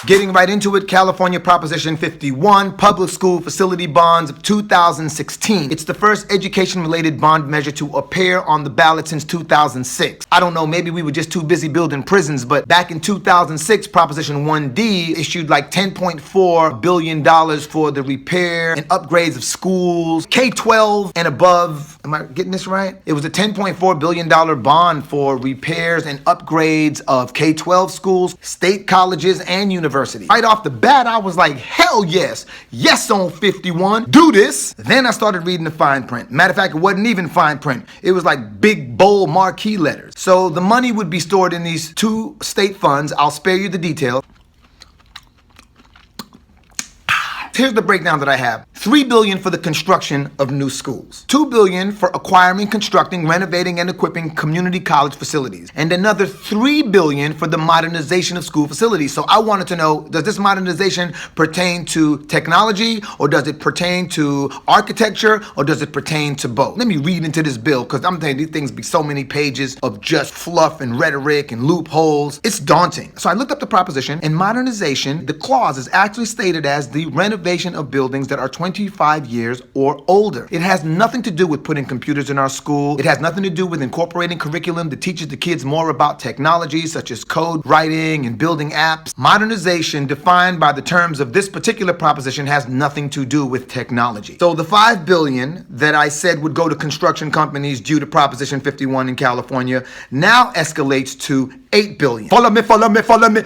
Getting right into it, California Proposition 51, Public School Facility Bonds of 2016. It's the first education-related bond measure to appear on the ballot since 2006. I don't know, maybe we were just too busy building prisons, but back in 2006, Proposition 1D issued like $10.4 billion for the repair and upgrades of schools, K-12 and above. Am I getting this right? It was a $10.4 billion bond for repairs and upgrades of K-12 schools, state colleges, and universities. Right off the bat, I was like, hell yes. Yes on 51. Do this. Then I started reading the fine print. Matter of fact, it wasn't even fine print. It was like big, bold marquee letters. So the money would be stored in these two state funds. I'll spare you the details. Here's the breakdown that I have. $3 billion for the construction of new schools. $2 billion for acquiring, constructing, renovating, and equipping community college facilities. And another $3 billion for the modernization of school facilities. So I wanted to know, does this modernization pertain to technology, or does it pertain to architecture, or does it pertain to both? Let me read into this bill, because I'm telling you, these things be so many pages of just fluff and rhetoric and loopholes. It's daunting. So I looked up the proposition. In modernization, the clause is actually stated as the renovation of buildings that are 25 years or older. It has nothing to do with putting computers in our school. It has nothing to do with incorporating curriculum that teaches the kids more about technology, such as code writing and building apps. Modernization, defined by the terms of this particular proposition, has nothing to do with technology. So the $5 billion that I said would go to construction companies due to Proposition 51 in California now escalates to $8 billion. Follow me, follow me, follow me.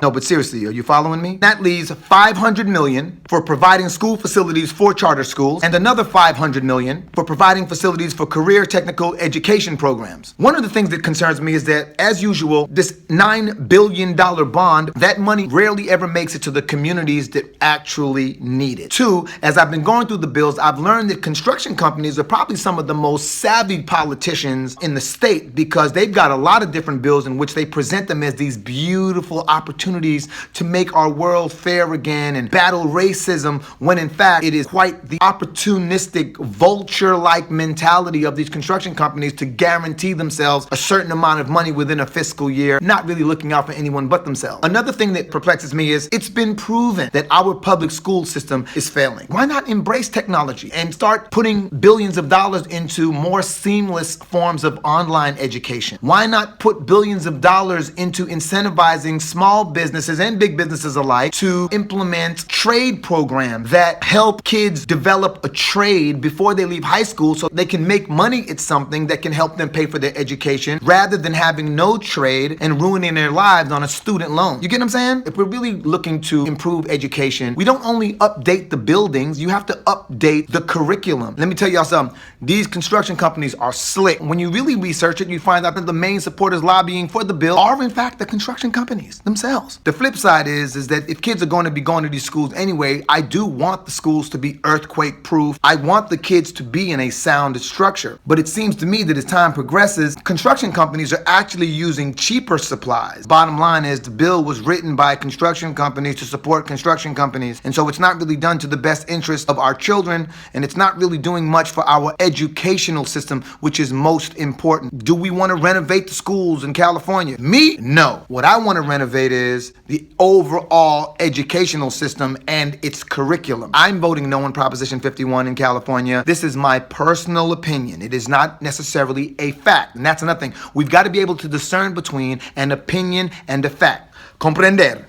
No, but seriously, are you following me? That leaves $500 million for providing school facilities for charter schools, and another $500 million for providing facilities for career technical education programs. One of the things that concerns me is that, as usual, this $9 billion bond, that money rarely ever makes it to the communities that actually need it. Two, as I've been going through the bills, I've learned that construction companies are probably some of the most savvy politicians in the state, because they've got a lot of different bills in which they present them as these beautiful opportunities to make our world fair again and battle racism, when in fact it is quite the opportunistic vulture-like mentality of these construction companies to guarantee themselves a certain amount of money within a fiscal year, not really looking out for anyone but themselves. Another thing that perplexes me is it's been proven that our public school system is failing. Why not embrace technology and start putting billions of dollars into more seamless forms of online education? Why not put billions of dollars into incentivizing small businesses and big businesses alike to implement trade programs that help kids develop a trade before they leave high school so they can make money at something that can help them pay for their education, rather than having no trade and ruining their lives on a student loan? You get what I'm saying? If we're really looking to improve education, we don't only update the buildings, you have to update the curriculum. Let me tell y'all something. These construction companies are slick. When you really research it, you find out that the main supporters lobbying for the bill are in fact the construction companies themselves. The flip side is that if kids are going to be going to these schools anyway, I do want the schools to be earthquake proof. I want the kids to be in a sound structure. But it seems to me that as time progresses, construction companies are actually using cheaper supplies. Bottom line is, the bill was written by construction companies to support construction companies. And so it's not really done to the best interest of our children, and it's not really doing much for our educational system, which is most important. Do we want to renovate the schools in California? Me? No. What I want to renovate is the overall educational system and its curriculum. I'm voting no on Proposition 51 in California. This is my personal opinion. It is not necessarily a fact. And that's another thing. We've got to be able to discern between an opinion and a fact. Comprender.